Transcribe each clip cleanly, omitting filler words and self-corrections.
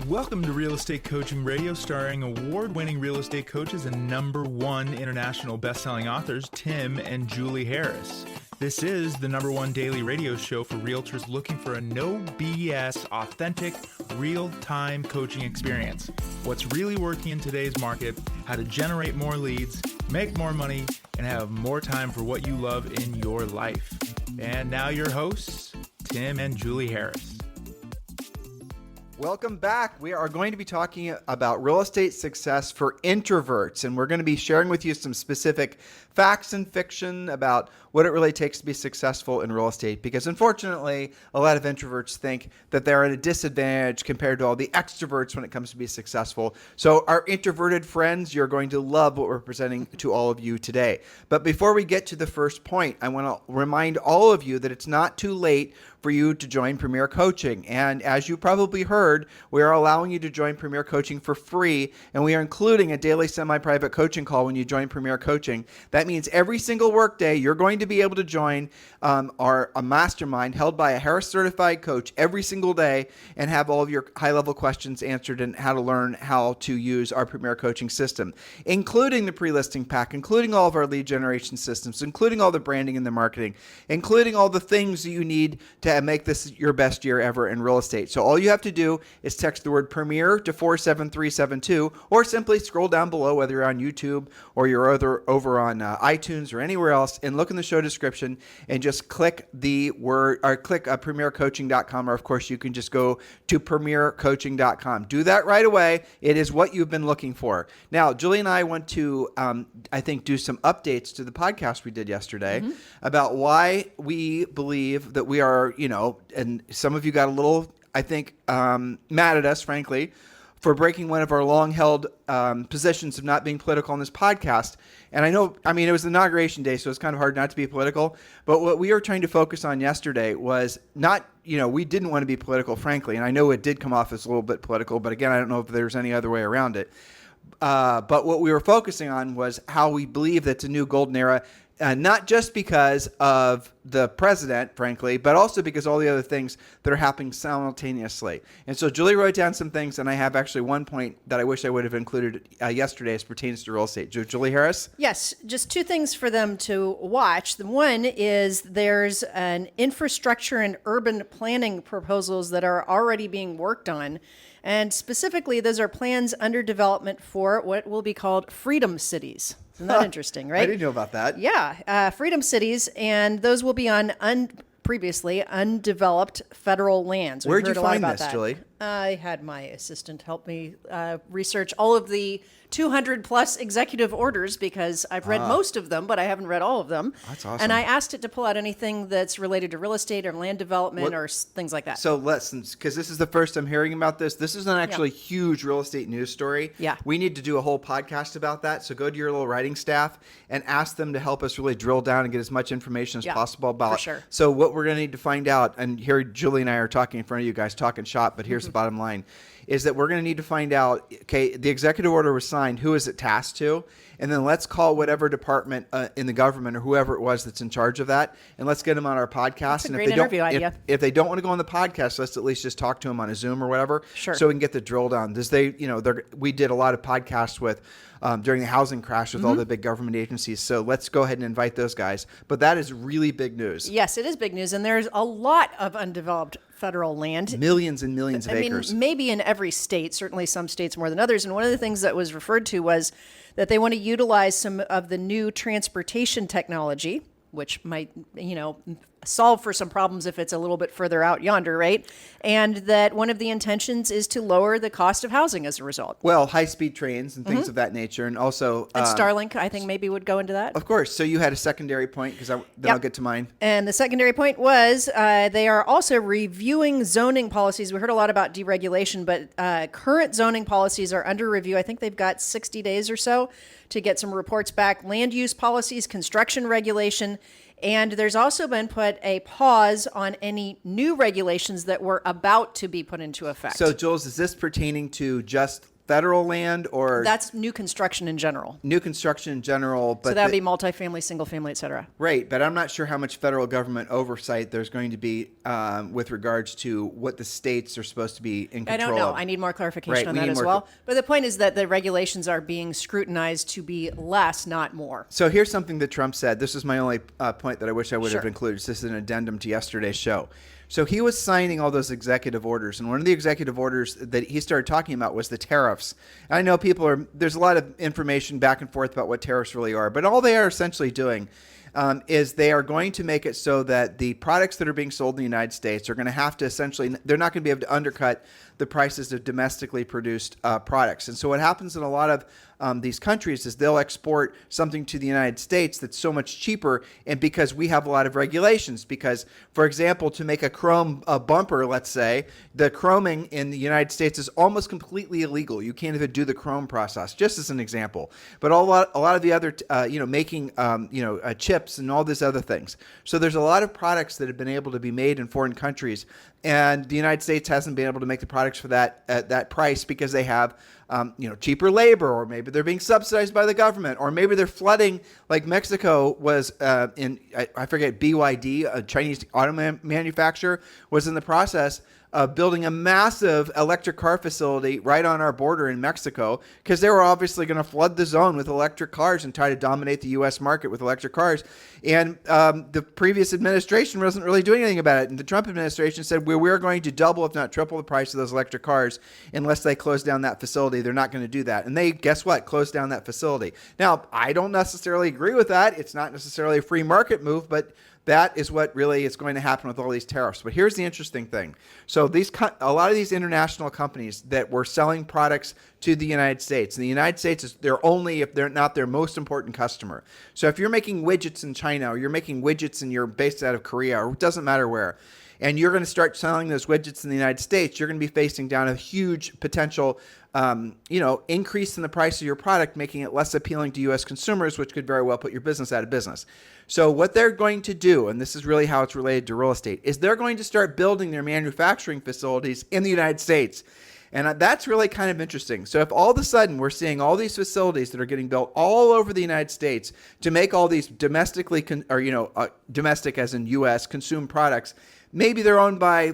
Welcome to Real Estate Coaching Radio, starring award-winning real estate coaches and #1 international best-selling authors, Tim and Julie Harris. This is the #1 daily radio show for realtors looking for a no BS, authentic, real-time coaching experience. What's really working in today's market, how to generate more leads, make more money, and have more time for what you love in your life. And now your hosts, Tim and Julie Harris. Welcome back. We are going to be talking about real estate success for introverts, and we're going to be sharing with you some specific facts and fiction about what it really takes to be successful in real estate, because unfortunately, a lot of introverts think that they're at a disadvantage compared to all the extroverts when it comes to be successful. So our introverted friends, you're going to love what we're presenting to all of you today. But before we get to the first point, I want to remind all of you that it's not too late for you to join Premier Coaching. And as you probably heard, we are allowing you to join Premier Coaching for free, and we are including a daily semi-private coaching call when you join Premier Coaching. That means every single workday, you're going to be able to join a mastermind held by a Harris certified coach every single day and have all of your high-level questions answered and how to learn how to use our Premier Coaching system, including the pre-listing pack, including all of our lead generation systems, including all the branding and the marketing, including all the things that you need to make this your best year ever in real estate. So all you have to do is text the word Premier to 47372, or simply scroll down below, whether you're on YouTube or you're over on iTunes or anywhere else, and look in the show description and just click the word, or click premiercoaching.com, or of course you can just go to premiercoaching.com. Do that right away. It is what you've been looking for. Now, Julie and I want to, I think, do some updates to the podcast we did yesterday about why we believe that we are, and some of you got a little, I think, mad at us, frankly, for breaking one of our long-held positions of not being political on this podcast. And I know, it was the inauguration day, so it's kind of hard not to be political. But what we were trying to focus on yesterday was not, we didn't want to be political, frankly. And I know it did come off as a little bit political, but again, I don't know if there's any other way around it. But what we were focusing on was how we believe that it's a new golden era. Not just because of the president, frankly, but also because all the other things that are happening simultaneously. And so Julie wrote down some things, and I have actually one point that I wish I would have included yesterday as pertains to real estate. Julie Harris? Yes, just two things for them to watch. The one is there's an infrastructure and urban planning proposals that are already being worked on. And specifically, those are plans under development for what will be called freedom cities. Isn't that interesting, right? I didn't know about that. Yeah, freedom cities, and those will be on previously undeveloped federal lands. Where'd you find this, Julie? I had my assistant help me research all of the 200 plus executive orders, because I've read most of them, but I haven't read all of them. That's awesome. And I asked it to pull out anything that's related to real estate or land development or things like that. So lessons, because this is the first I'm hearing about this. This is an actually huge real estate news story. Yeah. We need to do a whole podcast about that. So go to your little writing staff and ask them to help us really drill down and get as much information as possible about for sure. So what we're going to need to find out, and here Julie and I are talking in front of you guys, talking shop, but here's the bottom line, is that we're going to need to find out, okay, the executive order was signed, who is it tasked to? And then let's call whatever department in the government or whoever it was that's in charge of that, and let's get them on our podcast. That's a and great interview idea. If they don't want to go on the podcast, let's at least just talk to them on a Zoom or whatever, Sure. so we can get the drill down. We did a lot of podcasts with during the housing crash with all the big government agencies. So let's go ahead and invite those guys. But that is really big news. Yes, it is big news, and there's a lot of undeveloped federal land. Millions and millions of acres. Maybe in every state, certainly some states more than others. And one of the things that was referred to was that they want to utilize some of the new transportation technology, which might, solve for some problems if it's a little bit further out yonder, right? And that one of the intentions is to lower the cost of housing as a result. Well, high-speed trains and things of that nature, and also... And Starlink, I think, maybe would go into that. Of course. So you had a secondary point, because I'll get to mine. And the secondary point was they are also reviewing zoning policies. We heard a lot about deregulation, but current zoning policies are under review. I think they've got 60 days or so to get some reports back. Land use policies, construction regulation, and there's also been put a pause on any new regulations that were about to be put into effect. So, Jules, is this pertaining to just federal land or That's new construction in general. new construction in general. But So that would be multifamily, single family, et cetera. right, but I'm not sure how much federal government oversight there's going to be with regards to what the states are supposed to be in control I don't know. of. I need more clarification Right, on we that need as more well. But the point is that the regulations are being scrutinized to be less, not more. So here's something that Trump said. This is my only point that I wish I would have Sure. included. This is an addendum to yesterday's show. So he was signing all those executive orders, and one of the executive orders that he started talking about was the tariffs. And I know there's a lot of information back and forth about what tariffs really are, but all they are essentially doing is they are going to make it so that the products that are being sold in the United States are going to have to essentially, they're not going to be able to undercut the prices of domestically produced products. And so what happens in a lot of these countries is they'll export something to the United States that's so much cheaper, and because we have a lot of regulations, because, for example, to make a chrome bumper, let's say, the chroming in the United States is almost completely illegal. You can't even do the chrome process, just as an example. But a lot of the other, making, chips and all these other things. So there's a lot of products that have been able to be made in foreign countries, and the United States hasn't been able to make the products for that at that price because they have cheaper labor, or maybe they're being subsidized by the government, or maybe they're flooding, like Mexico was I forget, BYD, a Chinese auto manufacturer, was in the process of building a massive electric car facility right on our border in Mexico, because they were obviously going to flood the zone with electric cars and try to dominate the U.S. market with electric cars. And the previous administration wasn't really doing anything about it. And the Trump administration said, we're going to double, if not triple, the price of those electric cars unless they close down that facility. They're not going to do that. And they, guess what, closed down that facility. Now, I don't necessarily agree with that. It's not necessarily a free market move, but that is what really is going to happen with all these tariffs. But here's the interesting thing. So a lot of these international companies that were selling products to the United States, and the United States is their only, if they're not their most important customer. So if you're making widgets in China, or you're making widgets and you're based out of Korea, or it doesn't matter where, and you're going to start selling those widgets in the United States, you're going to be facing down a huge potential increase in the price of your product, making it less appealing to U.S. consumers, which could very well put your business out of business. So what they're going to do, and this is really how it's related to real estate, is they're going to start building their manufacturing facilities in the United States. And that's really kind of interesting. So if all of a sudden we're seeing all these facilities that are getting built all over the United States to make all these domestically, domestic as in U.S. consumed products, maybe they're owned by,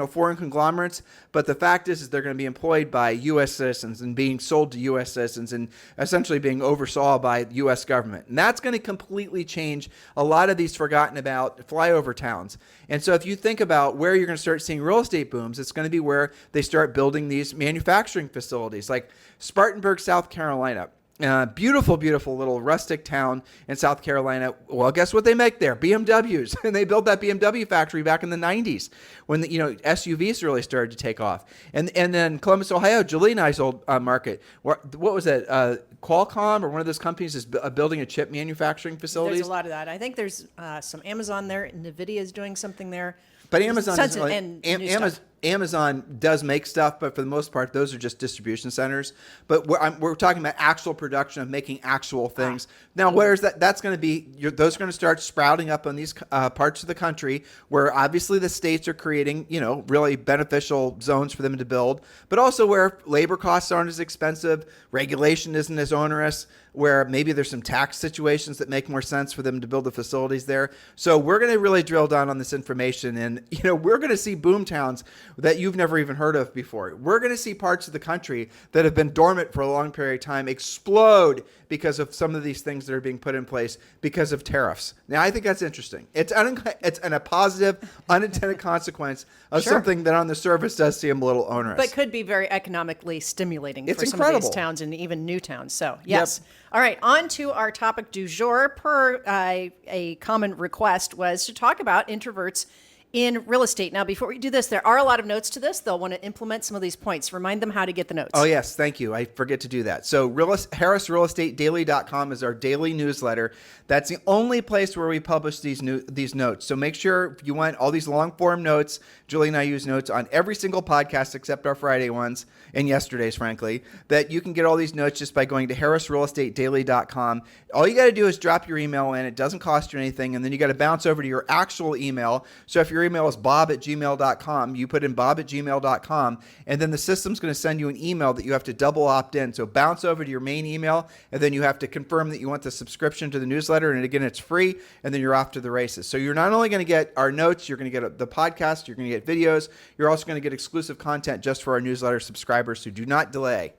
foreign conglomerates, but the fact is they're going to be employed by U.S. citizens and being sold to U.S. citizens and essentially being oversaw by the U.S. government. And that's going to completely change a lot of these forgotten about flyover towns. And so if you think about where you're going to start seeing real estate booms, it's going to be where they start building these manufacturing facilities, like Spartanburg, South Carolina. Beautiful, beautiful little rustic town in South Carolina. Well, guess what they make there? BMWs. And they built that BMW factory back in the 90s when SUVs really started to take off. And then Columbus, Ohio, Julie and I's old market. What was it? Qualcomm or one of those companies is building a chip manufacturing facility. There's a lot of that. I think there's some Amazon there. NVIDIA is doing something there. But Amazon Tons is of- like, and new stuff. Amazon does make stuff, but for the most part, those are just distribution centers. But we're talking about actual production of making actual things. Now, where's that? That's going to be, those are going to start sprouting up on these parts of the country where obviously the states are creating, really beneficial zones for them to build, but also where labor costs aren't as expensive, regulation isn't as onerous, where maybe there's some tax situations that make more sense for them to build the facilities there. So we're going to really drill down on this information, and we're going to see boom towns that you've never even heard of before. We're going to see parts of the country that have been dormant for a long period of time explode because of some of these things that are being put in place because of tariffs. Now, I think that's interesting. It's a positive, unintended consequence of Sure. something that on the surface does seem a little onerous. But could be very economically stimulating It's for some incredible. of these towns and even new towns. So, yes. All right, on to our topic du jour. Per a common request was to talk about introverts in real estate. Now, before we do this, there are a lot of notes to this. They'll want to implement some of these points. Remind them how to get the notes. Oh, yes. Thank you. I forget to do that. So HarrisRealEstateDaily.com is our daily newsletter. That's the only place where we publish these notes. So make sure if you want all these long form notes, Julie and I use notes on every single podcast except our Friday ones and yesterday's, frankly, that you can get all these notes just by going to HarrisRealEstateDaily.com. All you got to do is drop your email in. It doesn't cost you anything. And then you got to bounce over to your actual email. So if you're your email is bob@gmail.com, you put in bob@gmail.com, and then the system's going to send you an email that you have to double opt in. So bounce over to your main email, and then you have to confirm that you want the subscription to the newsletter. And again, it's free, and then you're off to the races. So you're not only going to get our notes, you're going to get the podcast, you're going to get videos, you're also going to get exclusive content just for our newsletter subscribers. So do not delay.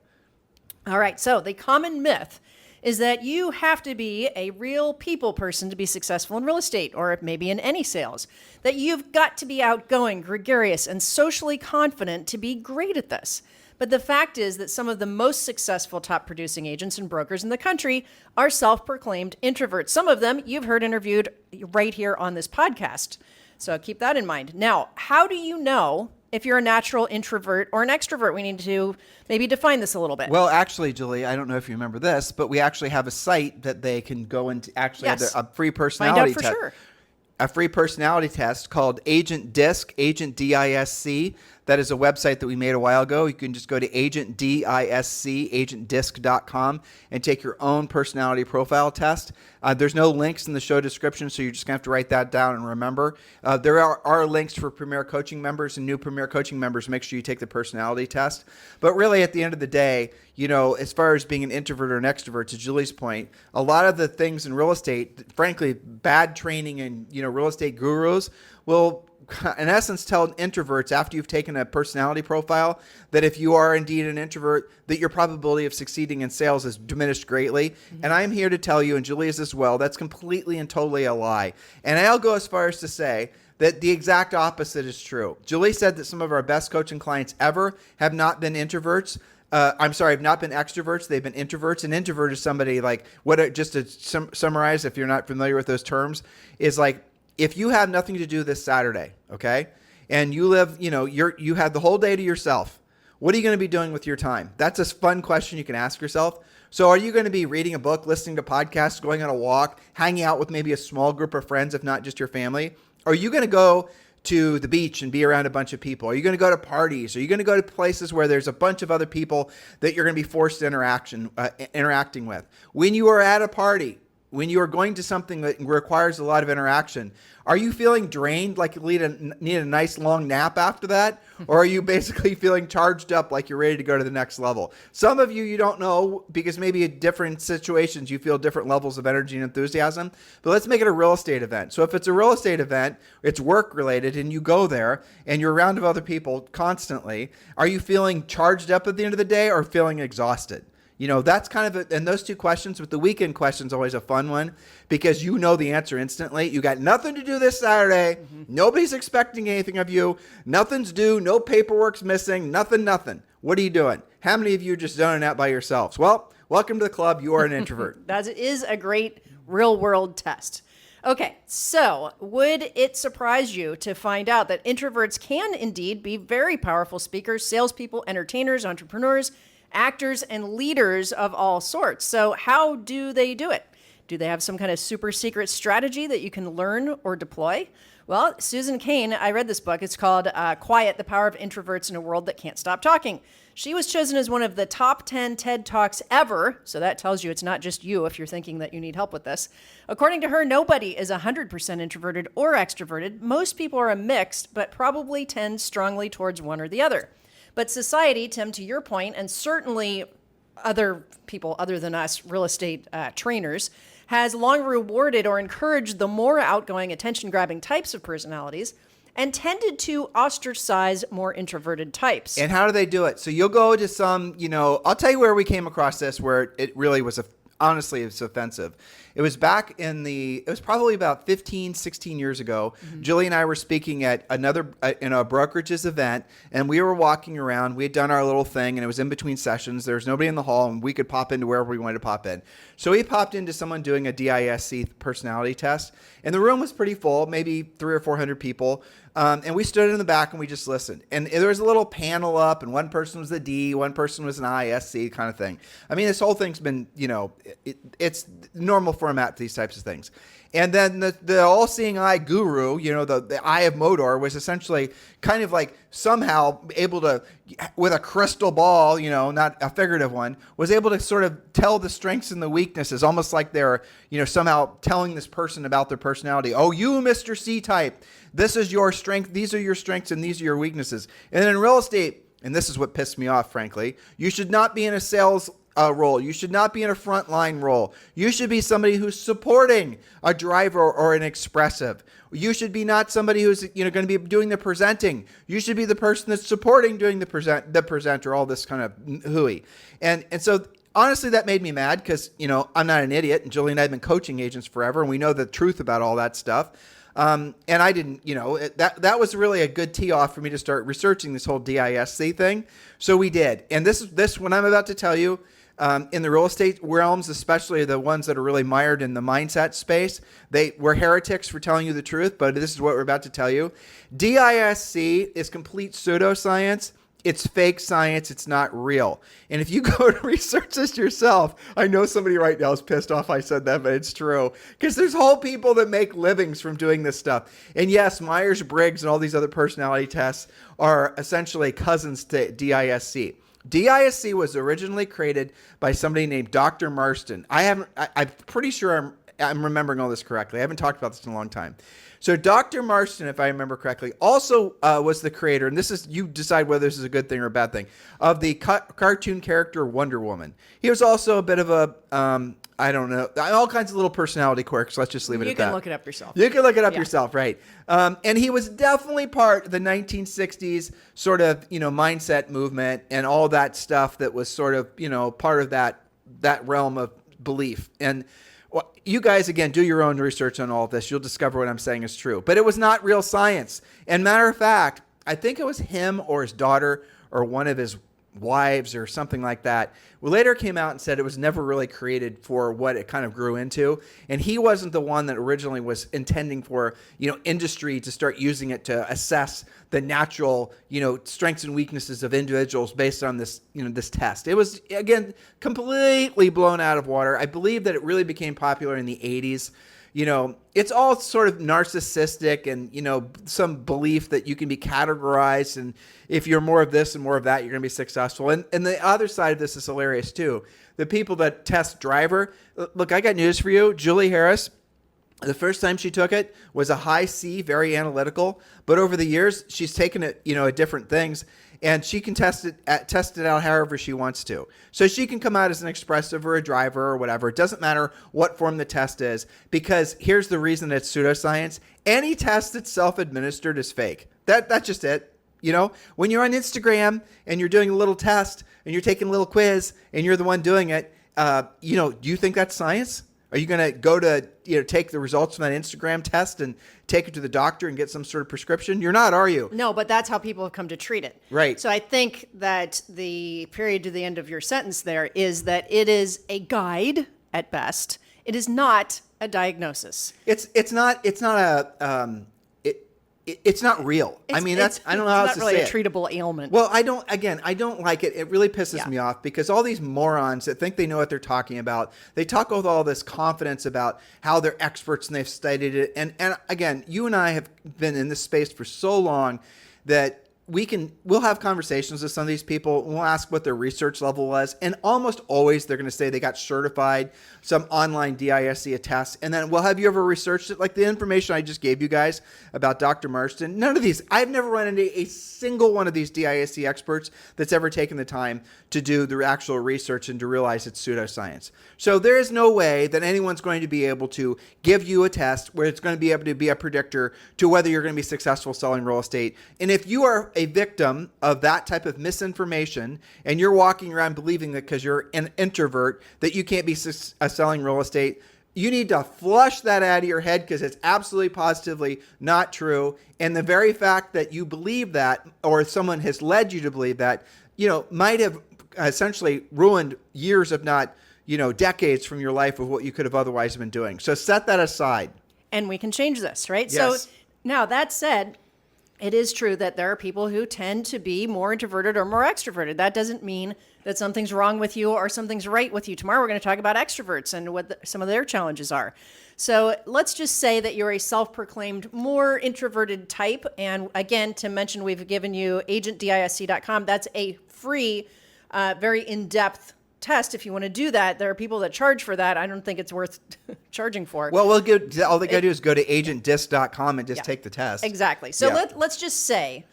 All right. So the common myth is that you have to be a real people person to be successful in real estate, or maybe in any sales. That you've got to be outgoing, gregarious, and socially confident to be great at this. But the fact is that some of the most successful top producing agents and brokers in the country are self-proclaimed introverts. Some of them you've heard interviewed right here on this podcast. So keep that in mind. Now, how do you know if you're a natural introvert or an extrovert? We need to maybe define this a little bit. Well, actually, Julie, I don't know if you remember this, but we actually have a site that they can go into actually have a free personality test. Find out for sure. A free personality test called Agent Disc, Agent DISC. That is a website that we made a while ago. You can just go to Agent DISC, agentdisc.com, and take your own personality profile test. There's no links in the show description, so you're just going to have to write that down and remember. There are links for Premier Coaching members and new Premier Coaching members. Make sure you take the personality test. But really, at the end of the day, you know, as far as being an introvert or an extrovert, to Julie's point, a lot of the things in real estate, frankly, bad training and, you know, real estate gurus will in essence tell introverts after you've taken a personality profile that if you are indeed an introvert, that your probability of succeeding in sales is diminished greatly. Mm-hmm. And I'm here to tell you, and Julie is as well, that's completely and totally a lie. And I'll go as far as to say that the exact opposite is true. Julie said that some of our best coaching clients ever have not been introverts. Have not been extroverts. They've been introverts. An introvert is somebody like, just to summarize, if you're not familiar with those terms, is like, if you have nothing to do this Saturday, okay, and you live, you know, you have the whole day to yourself, what are you going to be doing with your time? That's a fun question you can ask yourself. So are you going to be reading a book, listening to podcasts, going on a walk, hanging out with maybe a small group of friends, if not just your family? Or are you going to go to the beach and be around a bunch of people? Are you going to go to parties? Are you going to go to places where there's a bunch of other people that you're going to be forced to interacting with? When you are at a party, when you are going to something that requires a lot of interaction, are you feeling drained, like you need a nice long nap after that? Or are you basically feeling charged up like you're ready to go to the next level? Some of you don't know, because maybe in different situations you feel different levels of energy and enthusiasm. But let's make it a real estate event. So if it's a real estate event, it's work related, and you go there and you're around other people constantly, are you feeling charged up at the end of the day or feeling exhausted? You know, that's kind of and those two questions, but the weekend question is always a fun one because you know the answer instantly. You got nothing to do this Saturday. Mm-hmm. Nobody's expecting anything of you. Nothing's due. No paperwork's missing. Nothing. What are you doing? How many of you are just zoning out by yourselves? Well, welcome to the club. You are an introvert. That is a great real world test. Okay, so would it surprise you to find out that introverts can indeed be very powerful speakers, salespeople, entertainers, entrepreneurs, actors, and leaders of all sorts? So how do they do it? Do they have some kind of super secret strategy that you can learn or deploy? Well, Susan Cain, I read this book. It's called Quiet, the Power of Introverts in a World That Can't Stop Talking. She was chosen as one of the top 10 TED Talks ever. So that tells you it's not just you if you're thinking that you need help with this. According to her, nobody is 100% introverted or extroverted. Most people are a mix, but probably tend strongly towards one or the other. But society, Tim, to your point, and certainly other people other than us, real estate trainers, has long rewarded or encouraged the more outgoing, attention-grabbing types of personalities and tended to ostracize more introverted types. And how do they do it? So you'll go to some, I'll tell you where we came across this, where it really was honestly, it's offensive. It was back it was probably about 15, 16 years ago. Mm-hmm. Julie and I were speaking at in a brokerage's event, and we were walking around. We had done our little thing, and it was in between sessions. There was nobody in the hall, and we could pop into wherever we wanted to pop in. So we popped into someone doing a DISC personality test, and the room was pretty full, maybe 300 or 400 people. And we stood in the back and we just listened. And there was a little panel up, and one person was a D, one person was an ISC kind of thing. I mean, this whole thing's been, it's normal format, these types of things. And then the all-seeing eye guru, the eye of Modor, was essentially kind of like somehow able to, with a crystal ball, not a figurative one, was able to sort of tell the strengths and the weaknesses, almost like they're, somehow telling this person about their personality. Oh, you, Mr. C-type, this is your strength. These are your strengths and these are your weaknesses. And in real estate, and this is what pissed me off, frankly, you should not be in a sales role. You should not be in a frontline role. You should be somebody who's supporting a driver or an expressive. You should be not somebody who's going to be doing the presenting. You should be the person that's supporting doing the presenter, all this kind of hooey. And so honestly, that made me mad because, I'm not an idiot, and Julie and I have been coaching agents forever, and we know the truth about all that stuff. And I didn't, that was really a good tee off for me to start researching this whole DISC thing. So we did. And this what I'm about to tell you, in the real estate realms, especially the ones that are really mired in the mindset space, we're heretics for telling you the truth, but this is what we're about to tell you. DISC is complete pseudoscience. It's fake science. It's not real. And if you go to research this yourself, I know somebody right now is pissed off I said that, but it's true. Because there's whole people that make livings from doing this stuff. And yes, Myers-Briggs and all these other personality tests are essentially cousins to DISC. DISC was originally created by somebody named Dr. Marston. I'm pretty sure I'm remembering all this correctly. I haven't talked about this in a long time. So Dr. Marston, if I remember correctly, also was the creator, and this is, you decide whether this is a good thing or a bad thing, of the cartoon character Wonder Woman. He was also a bit of a, I don't know, all kinds of little personality quirks. Let's just leave it at that. You can look it up yourself. You can look it up yourself, right? And he was definitely part of the 1960s sort of, mindset movement and all that stuff that was sort of, part of that realm of belief. And you guys, again, do your own research on all of this. You'll discover what I'm saying is true. But it was not real science. And matter of fact, I think it was him or his daughter or one of his wives or something like that, who later came out and said it was never really created for what it kind of grew into. And he wasn't the one that originally was intending for, industry to start using it to assess the natural, strengths and weaknesses of individuals based on this, this test. It was, again, completely blown out of water. I believe that it really became popular in the 80s. It's all sort of narcissistic and, some belief that you can be categorized. And if you're more of this and more of that, you're going to be successful. And the other side of this is hilarious too. The people that test driver, look, I got news for you. Julie Harris, the first time she took it was a high C, very analytical. But over the years, she's taken it, at different things. And she can test it out however she wants to. So she can come out as an expressive or a driver or whatever. It doesn't matter what form the test is, because here's the reason that it's pseudoscience. Any test that's self-administered is fake. That's just it. When you're on Instagram and you're doing a little test and you're taking a little quiz and you're the one doing it, do you think that's science? Are you going to go to, take the results from that Instagram test and take it to the doctor and get some sort of prescription? You're not, are you? No, but that's how people have come to treat it. Right. So I think that the period to the end of your sentence there is that it is a guide at best. It is not a diagnosis. It's not real. I don't know how else to really say a it. treatable ailment. Well, I don't like it. It really pisses me off because all these morons that think they know what they're talking about, they talk with all this confidence about how they're experts and they've studied it. And again, you and I have been in this space for so long that we'll have conversations with some of these people. We'll ask what their research level was. And almost always they're going to say they got certified, some online DISC test. And then, well, have you ever researched it? Like the information I just gave you guys about Dr. Marston, none of these, I've never run into a single one of these DISC experts that's ever taken the time to do the actual research and to realize it's pseudoscience. So there is no way that anyone's going to be able to give you a test where it's going to be able to be a predictor to whether you're going to be successful selling real estate. And if you are a victim of that type of misinformation and you're walking around believing that because you're an introvert that you can't be selling real estate, you need to flush that out of your head because it's absolutely positively not true. And the very fact that you believe that, or someone has led you to believe that, might have essentially ruined years, if not, decades from your life of what you could have otherwise been doing. So set that aside. And we can change this, right? Yes. So now that said, It is true that there are people who tend to be more introverted or more extroverted. That doesn't mean that something's wrong with you or something's right with you. Tomorrow we're going to talk about extroverts and what some of their challenges are. So let's just say that you're a self-proclaimed more introverted type. And again, to mention, we've given you agentdisc.com. That's a free, very in-depth test. If you want to do that, there are people that charge for that. I don't think it's worth charging for. Well, all they got to do is go to agentdisc.com and just take the test. Exactly. So let's just say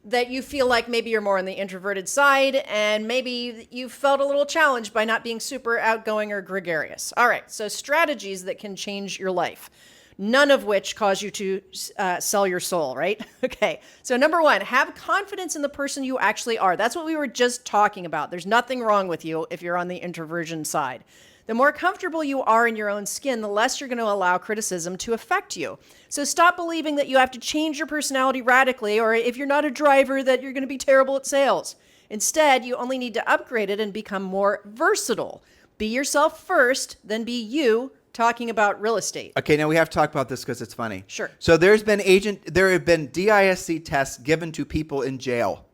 that you feel like maybe you're more on the introverted side and maybe you felt a little challenged by not being super outgoing or gregarious. All right. So strategies that can change your life, none of which cause you to sell your soul, right? Okay. So number one, have confidence in the person you actually are. That's what we were just talking about. There's nothing wrong with you if you're on the introversion side. The more comfortable you are in your own skin, the less you're going to allow criticism to affect you. So stop believing that you have to change your personality radically, or if you're not a driver, that you're going to be terrible at sales. Instead, you only need to upgrade it and become more versatile. Be yourself first, then be you, talking about real estate. Okay, now we have to talk about this because it's funny. Sure. So there have been DISC tests given to people in jail.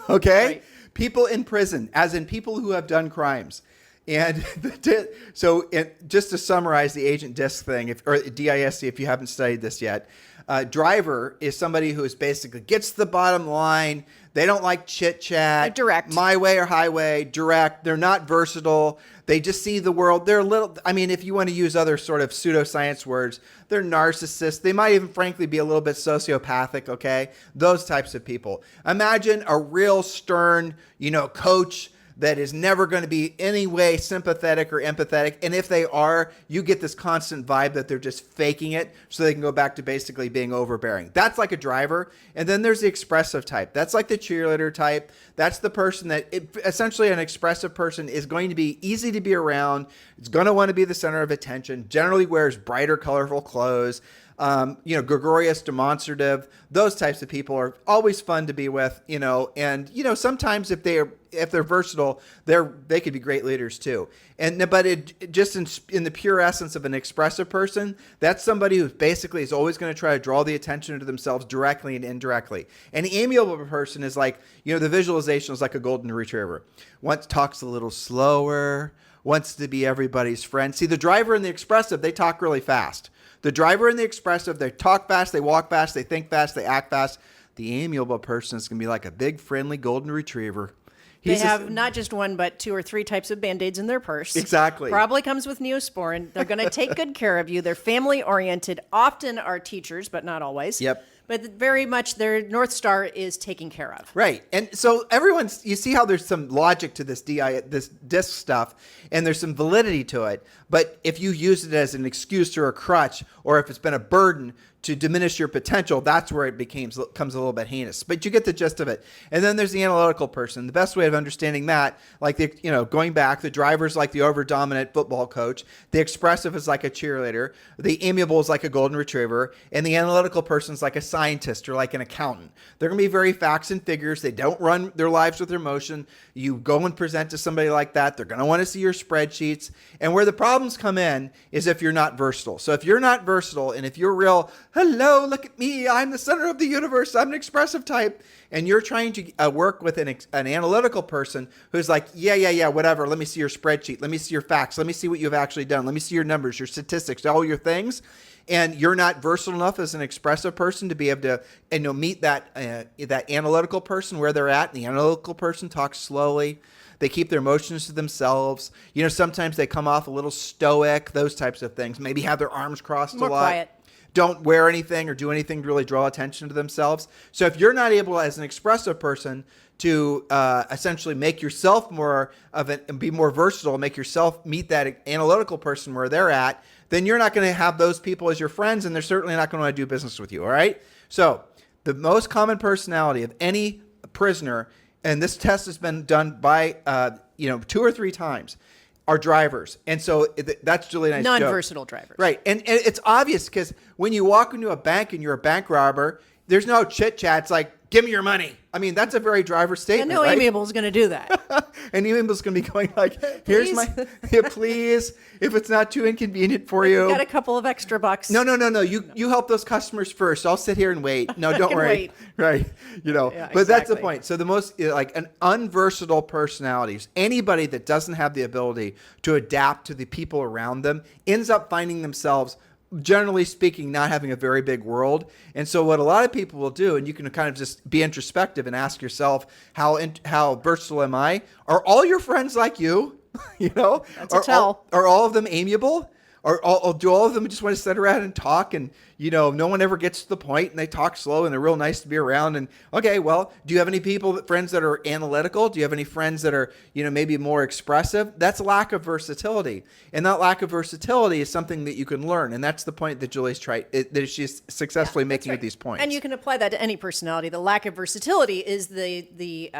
Okay? Right. People in prison, as in people who have done crimes. And just to summarize the agent DISC thing, or DISC, if you haven't studied this yet, driver is somebody who is basically gets to the bottom line. They don't like chit chat. Direct. My way or highway, direct. They're not versatile. They just see the world. They're a little, I mean, if you want to use other sort of pseudoscience words, they're narcissists. They might even frankly be a little bit sociopathic, okay? Those types of people. Imagine a real stern, coach that is never going to be any way sympathetic or empathetic. And if they are, you get this constant vibe that they're just faking it so they can go back to basically being overbearing. That's like a driver. And then there's the expressive type. That's like the cheerleader type. That's the person that essentially an expressive person is going to be easy to be around. It's going to want to be the center of attention, generally wears brighter, colorful clothes. Gregarious, demonstrative, those types of people are always fun to be with, and sometimes if they're versatile, they could be great leaders too. But in the pure essence of an expressive person, that's somebody who basically is always going to try to draw the attention to themselves directly and indirectly. An amiable person is like, the visualization is like a golden retriever. Talks a little slower, wants to be everybody's friend. See, the driver and the expressive, they talk really fast. The driver and the expressive, they talk fast, they walk fast, they think fast, they act fast. The amiable person is going to be like a big, friendly golden retriever. They have not just one, but 2 or 3 types of Band-Aids in their purse. Exactly. Probably comes with Neosporin. They're going to take good care of you. They're family-oriented, often are teachers, but not always. Yep. But very much their North Star is taken care of. Right. And so you see how there's some logic to this DISC stuff, and there's some validity to it. But if you use it as an excuse or a crutch, or if it's been a burden to diminish your potential, that's where it becomes a little bit heinous. But you get the gist of it. And then there's the analytical person. The best way of understanding that, going back, the driver's like the over-dominant football coach. The expressive is like a cheerleader. The amiable is like a golden retriever. And the analytical person is like a scientist or like an accountant. They're going to be very facts and figures. They don't run their lives with emotion. You go and present to somebody like that, they're going to want to see your spreadsheets. And where the problems come in is if you're not versatile. So if you're not versatile, and if you're real, hello, look at me, I'm the center of the universe, I'm an expressive type, and you're trying to work with an analytical person who's like, yeah, whatever, let me see your spreadsheet, let me see your facts, let me see what you've actually done, let me see your numbers, your statistics, all your things, and you're not versatile enough as an expressive person to be able to meet that analytical person where they're at, and the analytical person talks slowly. They keep their emotions to themselves. Sometimes they come off a little stoic, those types of things. Maybe have their arms crossed a lot. More quiet. Don't wear anything or do anything to really draw attention to themselves. So if you're not able as an expressive person to essentially make yourself be more versatile, make yourself meet that analytical person where they're at, then you're not going to have those people as your friends, and they're certainly not going to want to do business with you. All right. So the most common personality of any prisoner, and this test has been done by 2 or 3 times, are drivers. And so that's Julie and I's joke. Non-versatile drivers. Right. And it's obvious because when you walk into a bank and you're a bank robber there's no chit chat. It's like, give me your money. I mean, that's a very driver statement, And no right? amiable is going to do that. And email's going to be going like, here's my, yeah, please, if it's not too inconvenient for you. Got a couple of extra bucks. No. You help those customers first. I'll sit here and wait. No, don't can worry. wait. Right. Yeah, but that's the exactly. point. So the most, like an unversatile personalities, anybody that doesn't have the ability to adapt to the people around them ends up finding themselves, generally speaking, not having a very big world. And so what a lot of people will do, and you can kind of just be introspective and ask yourself, how versatile am I? Are all your friends like you? That's a tell. Are all of them amiable? Or do all of them just want to sit around and talk and, no one ever gets to the point and they talk slow and they're real nice to be around? And okay, well, do you have any friends that are analytical? Do you have any friends that are, maybe more expressive? That's lack of versatility. And that lack of versatility is something that you can learn. And that's the point that Julie's that she's successfully making with these points. And you can apply that to any personality. The lack of versatility is the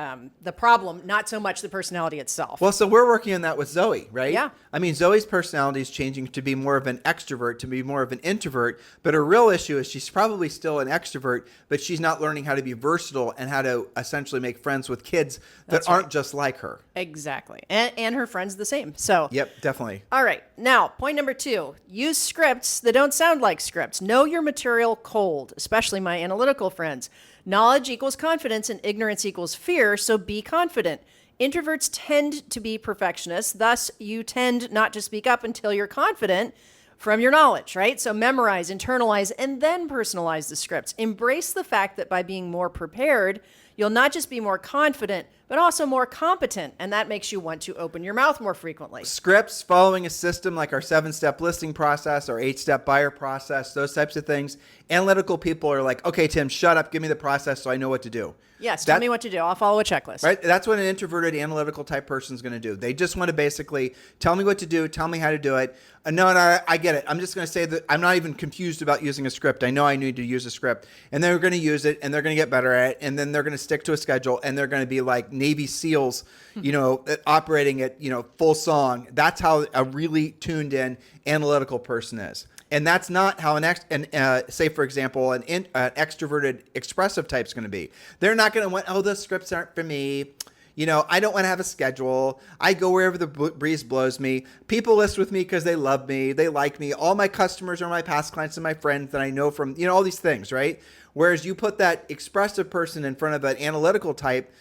problem, not so much the personality itself. Well, so we're working on that with Zoe, right? Yeah. I mean, Zoe's personality is changing to be more of an extrovert, to be more of an introvert. But her real issue is she's probably still an extrovert, but she's not learning how to be versatile and how to essentially make friends with kids that aren't just like her. Exactly. And her friends the same. So. Yep, definitely. All right. Now, point number 2, use scripts that don't sound like scripts. Know your material cold, especially my analytical friends. Knowledge equals confidence and ignorance equals fear, so be confident. Introverts tend to be perfectionists, thus you tend not to speak up until you're confident from your knowledge, right? So memorize, internalize, and then personalize the scripts. Embrace the fact that by being more prepared, you'll not just be more confident, but also more competent, and that makes you want to open your mouth more frequently. Scripts, following a system like our 7-step listing process, our 8-step buyer process, those types of things. Analytical people are like, okay, Tim, shut up, give me the process so I know what to do. Yes, tell me what to do. I'll follow a checklist. Right? That's what an introverted, analytical type person is going to do. They just want to basically tell me what to do, tell me how to do it. No, I get it. I'm just going to say that I'm not even confused about using a script. I know I need to use a script. And they're going to use it, and they're going to get better at it, and then they're going to stick to a schedule, and they're going to be like Navy SEALs, operating at, full song. That's how a really tuned in analytical person is. And that's not how say, for example, an extroverted, expressive type is going to be. They're not going to want, the scripts aren't for me. I don't want to have a schedule. I go wherever the breeze blows me. People list with me because they love me. They like me. All my customers are my past clients and my friends that I know from, all these things, right? Whereas you put that expressive person in front of an analytical type,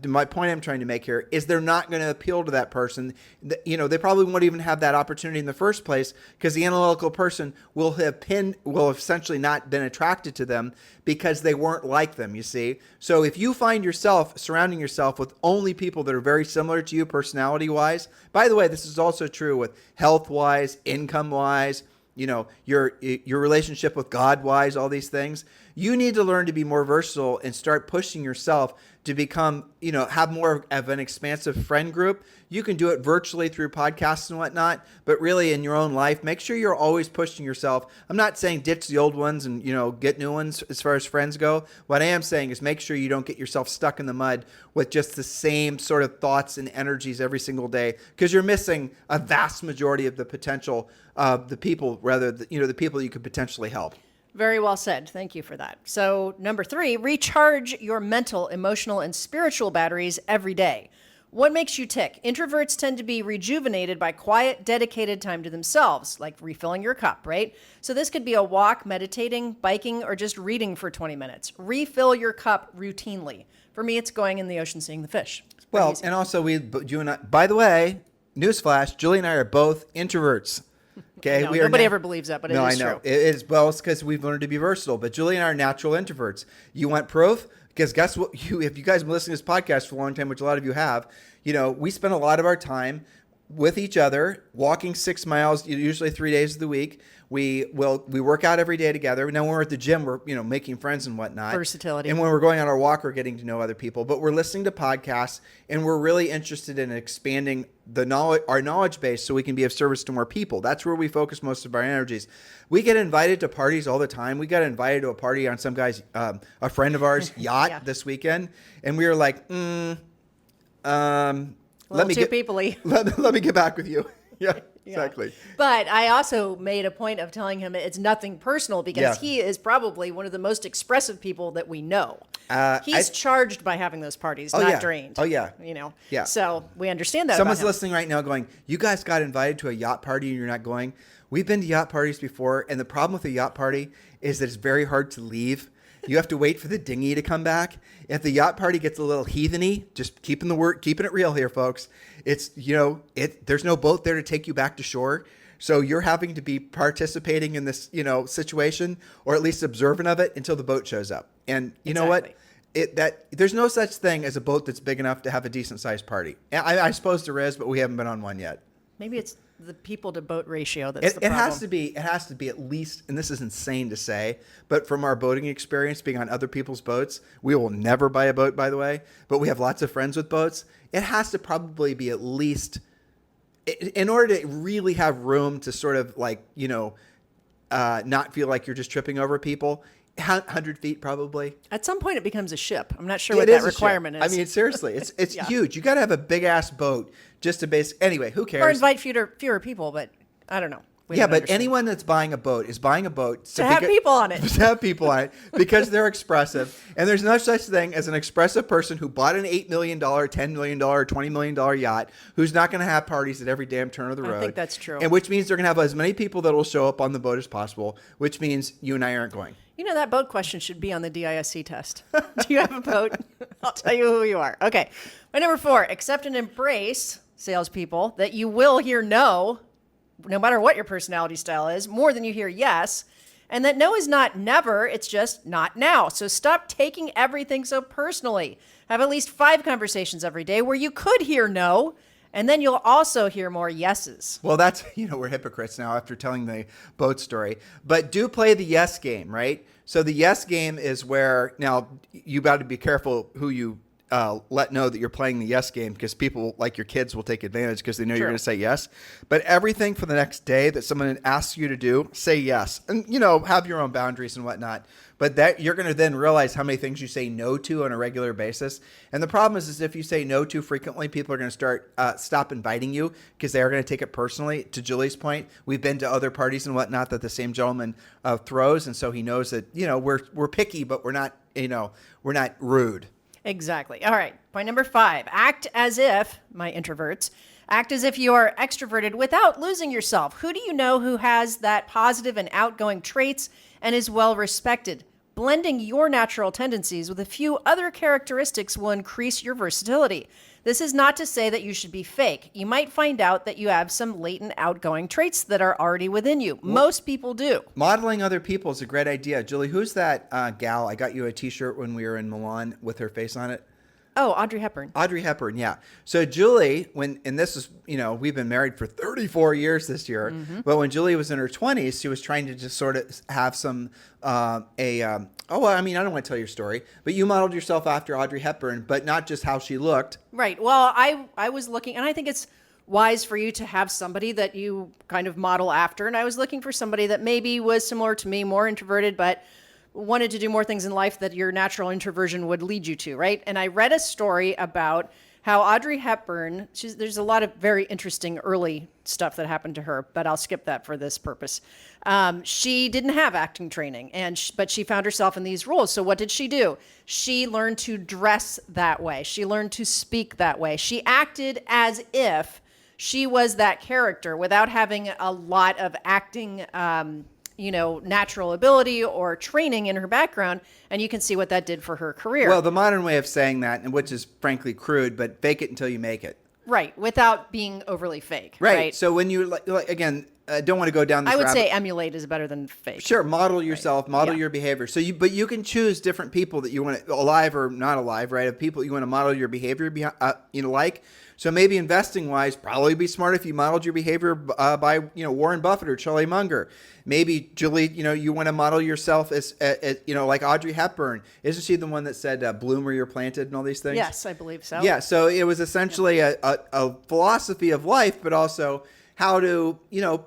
my point I'm trying to make here is they're not going to appeal to that person. They probably won't even have that opportunity in the first place because the analytical person will have essentially not been attracted to them because they weren't like them, you see. So if you find yourself surrounding yourself with only people that are very similar to you personality-wise, by the way, this is also true with health-wise, income-wise, your relationship with God-wise, all these things. You need to learn to be more versatile and start pushing yourself to become, have more of an expansive friend group. You can do it virtually through podcasts and whatnot, but really in your own life, make sure you're always pushing yourself. I'm not saying ditch the old ones and, get new ones as far as friends go. What I am saying is make sure you don't get yourself stuck in the mud with just the same sort of thoughts and energies every single day, because you're missing a vast majority of the potential of the people, the people you could potentially help. Very well said. Thank you for that. So, number 3, recharge your mental, emotional, and spiritual batteries every day. What makes you tick? Introverts tend to be rejuvenated by quiet, dedicated time to themselves, like refilling your cup, right? So this could be a walk, meditating, biking, or just reading for 20 minutes. Refill your cup routinely. For me, it's going in the ocean, seeing the fish. Well, and also you and I, by the way, newsflash, Julie and I are both introverts. Okay, no, nobody ever believes that, but it is true. It is, it's because we've learned to be versatile. But Julie and I are natural introverts. You want proof? Because guess what? If you guys have been listening to this podcast for a long time, which a lot of you have, we spend a lot of our time with each other, walking 6 miles, usually 3 days of the week. We work out every day together. Now when we're at the gym, we're making friends and whatnot. Versatility. And when we're going on our walk, we're getting to know other people. But we're listening to podcasts, and we're really interested in expanding our knowledge base so we can be of service to more people. That's where we focus most of our energies. We get invited to parties all the time. We got invited to a party on some guy's, a friend of ours, yacht this weekend, and we were like, let me get back with you. Yeah, exactly. But I also made a point of telling him it's nothing personal because he is probably one of the most expressive people that we know. He's charged by having those parties, not drained. Oh, yeah. Yeah. So we understand that. Someone's about him. listening right now going, you guys got invited to a yacht party and you're not going. We've been to yacht parties before, and the problem with a yacht party is that it's very hard to leave. You have to wait for the dinghy to come back. If the yacht party gets a little heatheny, just keeping it real here, folks. It's, there's no boat there to take you back to shore. So you're having to be participating in this, situation, or at least observant of it until the boat shows up. And you know what? There's no such thing as a boat that's big enough to have a decent sized party. I suppose there is, but we haven't been on one yet. Maybe it's the people to boat ratio that's the problem. It has to be at least, and this is insane to say, but from our boating experience being on other people's boats, we will never buy a boat, by the way, but we have lots of friends with boats. It has to probably be at least, in order to really have room to sort of not feel like you're just tripping over people, 100 feet probably. At some point it becomes a ship. I'm not sure what that requirement is. I mean, seriously, it's huge. You got to have a big ass boat just to anyway, who cares? Or invite fewer people, but I don't know. But anyone that's buying a boat is buying a boat to have people on it. To have people on it because they're expressive. And there's no such thing as an expressive person who bought an $8 million, $10 million, $20 million yacht who's not going to have parties at every damn turn of the road. I think that's true. And which means they're going to have as many people that will show up on the boat as possible, which means you and I aren't going. That boat question should be on the DISC test. Do you have a boat? I'll tell you who you are. Okay. My number 4, accept and embrace, salespeople, that you will hear no matter what your personality style is, more than you hear yes, and that no is not never, it's just not now. So stop taking everything so personally. Have at least 5 conversations every day where you could hear no, and then you'll also hear more yeses. Well, that's, we're hypocrites now after telling the boat story. But do play the yes game, right? So the yes game is where, now, you got to be careful who you let know that you're playing the yes game, because people like your kids will take advantage because they know you're going to say yes. But everything for the next day that someone asks you to do, say yes. And, have your own boundaries and whatnot. But that you're going to then realize how many things you say no to on a regular basis. And the problem is if you say no too frequently, people are going to stop inviting you because they are going to take it personally. To Julie's point, we've been to other parties and whatnot that the same gentleman throws. And so he knows that, we're picky, but we're not rude. Exactly. All right. Point number 5, act as if you are extroverted without losing yourself. Who do you know who has that positive and outgoing traits and is well respected? Blending your natural tendencies with a few other characteristics will increase your versatility. This is not to say that you should be fake. You might find out that you have some latent outgoing traits that are already within you. Most people do. Modeling other people is a great idea. Julie, who's that gal? I got you a T-shirt when we were in Milan with her face on it. Oh, Audrey Hepburn. Audrey Hepburn, yeah. So Julie, and this is, we've been married for 34 years this year, but when Julie was in her 20s, she was trying to just sort of have some, I don't want to tell your story, but you modeled yourself after Audrey Hepburn, but not just how she looked. Right. Well, I was looking, and I think it's wise for you to have somebody that you kind of model after, and I was looking for somebody that maybe was similar to me, more introverted, but wanted to do more things in life that your natural introversion would lead you to, right? And I read a story about how Audrey Hepburn, there's a lot of very interesting early stuff that happened to her, but I'll skip that for this purpose. She didn't have acting training, but she found herself in these roles. So what did she do? She learned to dress that way. She learned to speak that way. She acted as if she was that character without having a lot of acting natural ability or training in her background, and you can see what that did for her career. Well, the modern way of saying that, and which is frankly crude, but fake it until you make it. Right, without being overly fake. Right. So when you, again, I don't want to go down this I would rabbit. say emulate is better than fake. Sure, model yourself, model your behavior. So but you can choose different people that you want to, alive or not alive, right? Of people you want to model your behavior like. So maybe investing wise, probably be smart if you modeled your behavior by Warren Buffett or Charlie Munger. Maybe Julie, you want to model yourself as like Audrey Hepburn. Isn't she the one that said bloom where you're planted and all these things? Yes, I believe so. Yeah. So it was essentially a philosophy of life, but also how to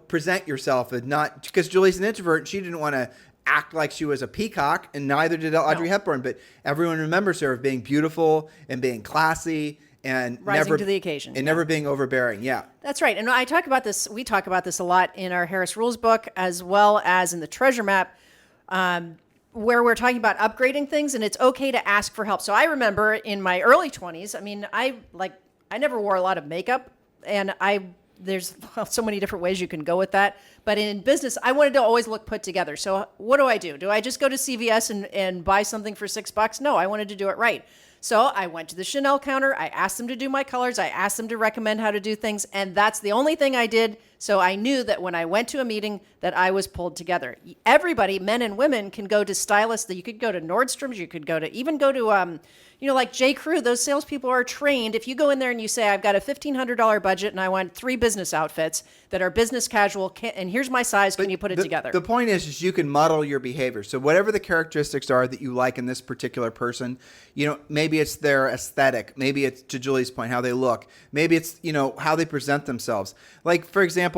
present yourself, and not because Julie's an introvert and she didn't want to act like she was a peacock, and neither did Audrey Hepburn. But everyone remembers her of being beautiful and being classy and rising to the occasion, and never being overbearing. Yeah. That's right. And I talk about this, we talk about this a lot in our Harris Rules book, as well as in the Treasure Map, where we're talking about upgrading things, and it's okay to ask for help. So I remember in my early 20s, I mean, I never wore a lot of makeup, and there's so many different ways you can go with that. But in business, I wanted to always look put together. So what do? Do I just go to CVS and buy something for $6? No, I wanted to do it right. So I went to the Chanel counter. I asked them to do my colors. I asked them to recommend how to do things. And that's the only thing I did. So I knew that when I went to a meeting that I was pulled together. Everybody, men and women, can go to stylists. You could go to Nordstrom's. You could go to like J. Crew. Those salespeople are trained. If you go in there and you say, I've got a $1,500 budget and I want 3 business outfits that are business casual, and here's my size, can you put it together? The point is you can model your behavior. So whatever the characteristics are that you like in this particular person, maybe it's their aesthetic. Maybe it's, to Julie's point, how they look. Maybe it's, how they present themselves. Like, for example,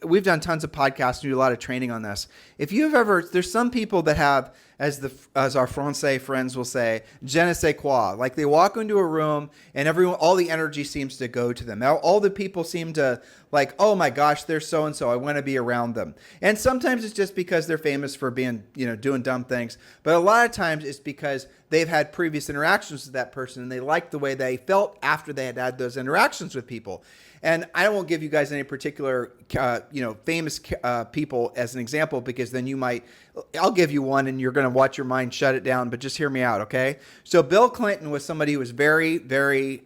we've done tons of podcasts and do a lot of training on this. If you've ever, there's some people that have, as our Francais friends will say, je ne sais quoi. Like they walk into a room and all the energy seems to go to them. All the people seem to like, oh my gosh, they're so-and-so. I want to be around them. And sometimes it's just because they're famous for being, doing dumb things. But a lot of times it's because they've had previous interactions with that person and they like the way they felt after they had those interactions with people. And I won't give you guys any particular, famous people as an example, because then I'll give you one and you're going to watch your mind shut it down, but just hear me out, okay? So Bill Clinton was somebody who was very, very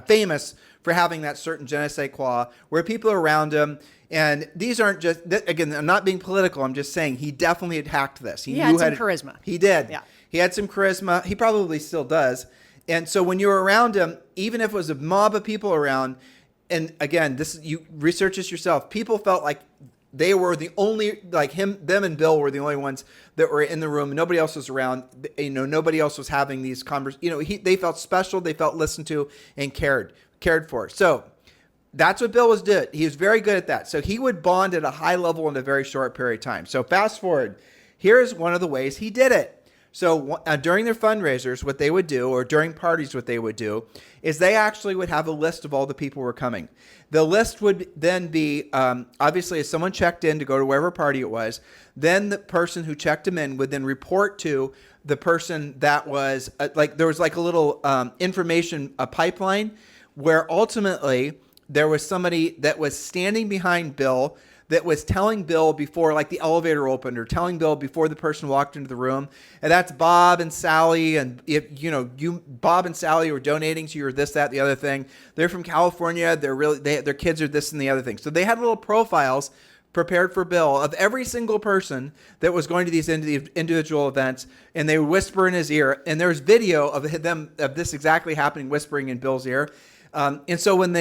famous for having that certain je ne sais quoi, where people are around him. And these aren't just, again, I'm not being political. I'm just saying he definitely had hacked this. He had some charisma. He did. Yeah. He had some charisma. He probably still does. And so when you were around him, even if it was a mob of people around, and again, you research this yourself, people felt like they were the only, like them and Bill were the only ones that were in the room. Nobody else was around. Nobody else was having these conversations. They felt special. They felt listened to and cared for. So that's what Bill was doing. He was very good at that. So he would bond at a high level in a very short period of time. So fast forward, here's one of the ways he did it. So during their fundraisers, what they would do, or during parties, what they would do, is they actually would have a list of all the people who were coming. The list would then be, obviously, if someone checked in to go to whatever party it was, then the person who checked them in would then report to the person that was, there was like a little information pipeline, where ultimately there was somebody that was standing behind Bill that was telling Bill before, like, the elevator opened, or telling Bill before the person walked into the room. And that's Bob and Sally. And if Bob and Sally were donating to you, or this, that, the other thing. They're from California. Their kids are this and the other thing. So they had little profiles prepared for Bill of every single person that was going to these individual events, and they would whisper in his ear. And there's video of this exactly happening, whispering in Bill's ear. And so when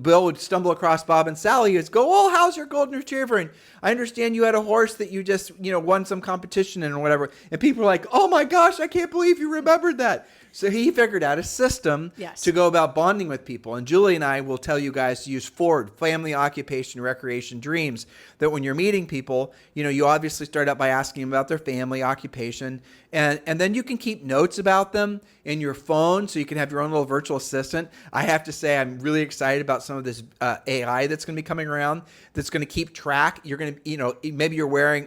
Bill would stumble across Bob and Sally, he'd go, "Oh, how's your golden retriever? And I understand you had a horse that you just, won some competition in or whatever." And people were like, "Oh my gosh, I can't believe you remembered that." So he figured out a system to go about bonding with people. And Julie and I will tell you guys to use FORD, family, occupation, recreation, dreams, that when you're meeting people, you obviously start out by asking them about their family, occupation, and then you can keep notes about them in your phone, so you can have your own little virtual assistant. I have to say, I'm really excited about some of this AI that's going to be coming around, that's going to keep track. You're going to, maybe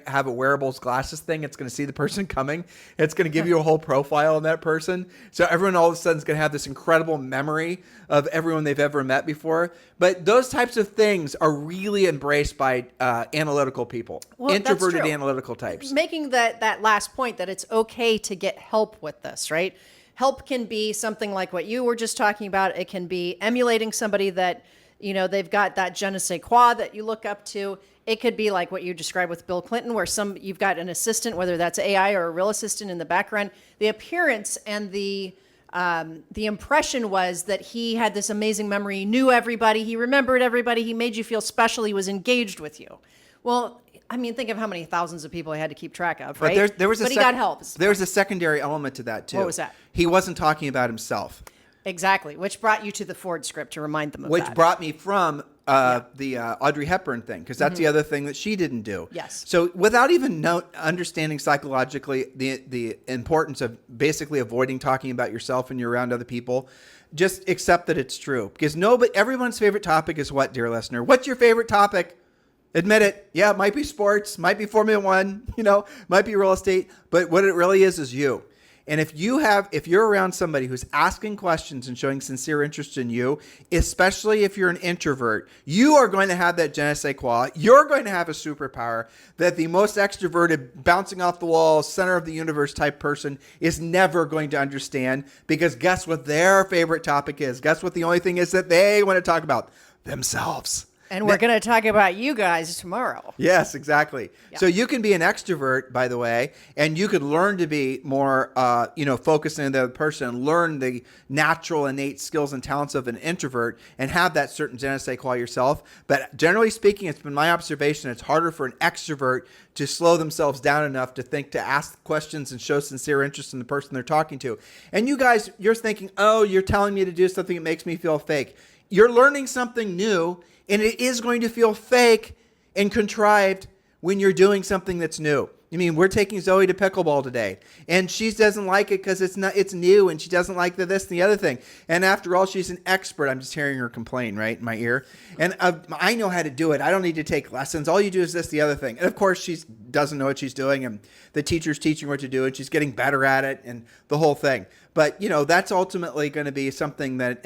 have a wearables glasses thing. It's going to see the person coming. It's going to give you a whole profile on that person. So everyone all of a sudden is going to have this incredible memory of everyone they've ever met before. But those types of things are really embraced by analytical people, introverted analytical types. Making that last point, that it's okay to get help with this, right? Help can be something like what you were just talking about. It can be emulating somebody that, they've got that je ne sais quoi that you look up to. It could be like what you described with Bill Clinton, where you've got an assistant, whether that's AI or a real assistant in the background. The appearance and the impression was that he had this amazing memory. He knew everybody. He remembered everybody. He made you feel special. He was engaged with you. Well, I mean, think of how many thousands of people he had to keep track of, right? But he got help. There was a secondary element to that, too. What was that? He wasn't talking about himself. Exactly, which brought you to the Ford script to remind them of that. Which brought me from the Audrey Hepburn thing, because that's the other thing that she didn't do. Yes. So without even understanding psychologically the importance of basically avoiding talking about yourself when you're around other people, just accept that it's true. Because everyone's favorite topic is what, dear listener? What's your favorite topic? Admit it. Yeah, it might be sports, might be Formula One, might be real estate, but what it really is you. And if you're around somebody who's asking questions and showing sincere interest in you, especially if you're an introvert, you are going to have that je ne sais quoi. You're going to have a superpower that the most extroverted, bouncing off the wall, center of the universe type person is never going to understand, because guess what their favorite topic is? Guess what the only thing is that they want to talk about? Themselves. And we're going to talk about you guys tomorrow. Yes, exactly. Yeah. So you can be an extrovert, by the way, and you could learn to be more, focused on the other person and learn the natural, innate skills and talents of an introvert and have that certain je ne sais quoi yourself. But generally speaking, it's been my observation, it's harder for an extrovert to slow themselves down enough to think, to ask questions and show sincere interest in the person they're talking to. And you guys, you're thinking, oh, you're telling me to do something that makes me feel fake. You're learning something new. And it is going to feel fake and contrived when you're doing something that's new. I mean, we're taking Zoe to pickleball today, and she doesn't like it because it's new, and she doesn't like this and the other thing. And after all, she's an expert. I'm just hearing her complain right in my ear. And I know how to do it. I don't need to take lessons. All you do is this, the other thing. And of course, she doesn't know what she's doing, and the teacher's teaching her what to do, and she's getting better at it, and the whole thing. But, that's ultimately going to be something that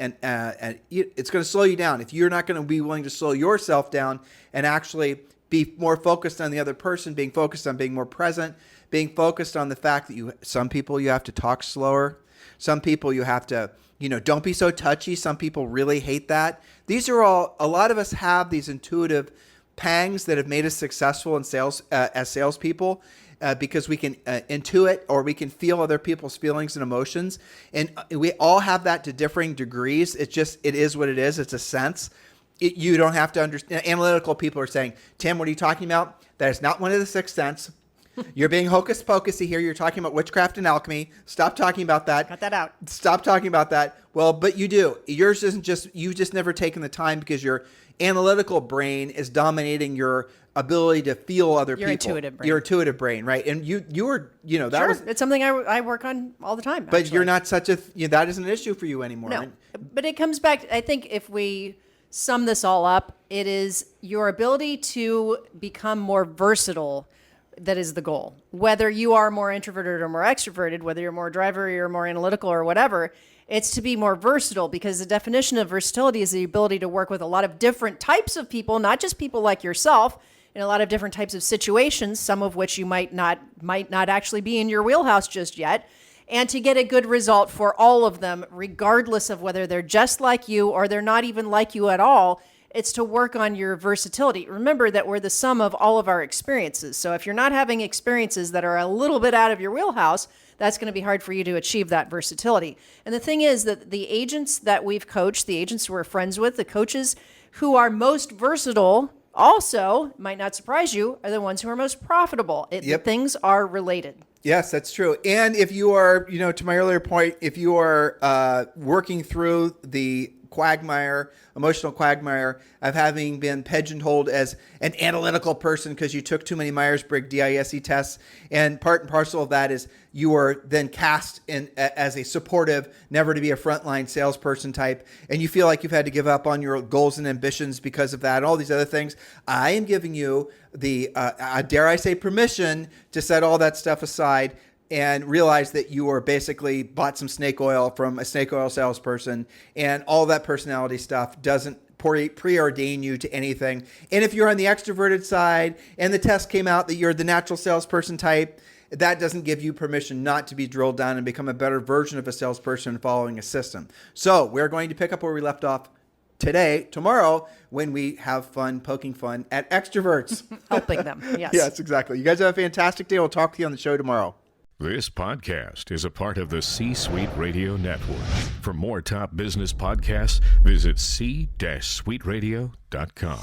it's going to slow you down. If you're not going to be willing to slow yourself down and actually be more focused on the other person, being focused on being more present, being focused on the fact that some people you have to talk slower. Some people you have to, don't be so touchy. Some people really hate that. These are a lot of us have these intuitive pangs that have made us successful in sales, as salespeople. Because we can intuit, or we can feel other people's feelings and emotions. And we all have that to differing degrees. It is what it is. It's a sense. You don't have to understand. Analytical people are saying, Tim, what are you talking about? That is not one of the sixth sense. You're being hocus pocusy here. You're talking about witchcraft and alchemy. Stop talking about that. Cut that out. Stop talking about that. Well, but you do. Yours isn't you've just never taken the time because your analytical brain is dominating your ability to feel other people. Your intuitive brain, right? And you were, it's something I work on all the time. But actually, you're not that isn't an issue for you anymore. No, right? But it comes back, I think if we sum this all up, it is your ability to become more versatile that is the goal. Whether you are more introverted or more extroverted, whether you're more driver or you're more analytical or whatever, it's to be more versatile, because the definition of versatility is the ability to work with a lot of different types of people, not just people like yourself, in a lot of different types of situations, some of which you might not actually be in your wheelhouse just yet, and to get a good result for all of them, regardless of whether they're just like you or they're not even like you at all. It's to work on your versatility. Remember that we're the sum of all of our experiences. So if you're not having experiences that are a little bit out of your wheelhouse, that's going to be hard for you to achieve that versatility. And the thing is that the agents that we've coached, the agents who we're friends with, the coaches who are most versatile, also, might not surprise you, are the ones who are most profitable. The things are related. Yes, that's true. And if you are, to my earlier point, if you are working through the emotional quagmire of having been pigeonholed as an analytical person because you took too many Myers-Briggs DISC tests, and part and parcel of that is you were then cast in as a supportive, never to be a frontline salesperson type, and you feel like you've had to give up on your goals and ambitions because of that, and all these other things. I am giving you the, dare I say, permission to set all that stuff aside and realize that you are basically bought some snake oil from a snake oil salesperson, and all that personality stuff doesn't preordain you to anything. And if you're on the extroverted side and the test came out that you're the natural salesperson type, that doesn't give you permission not to be drilled down and become a better version of a salesperson following a system. So we're going to pick up where we left off tomorrow, when we have fun poking fun at extroverts. Helping them, yes. Yes, exactly. You guys have a fantastic day. We'll talk to you on the show tomorrow. This podcast is a part of the C-Suite Radio Network. For more top business podcasts, visit c-suiteradio.com.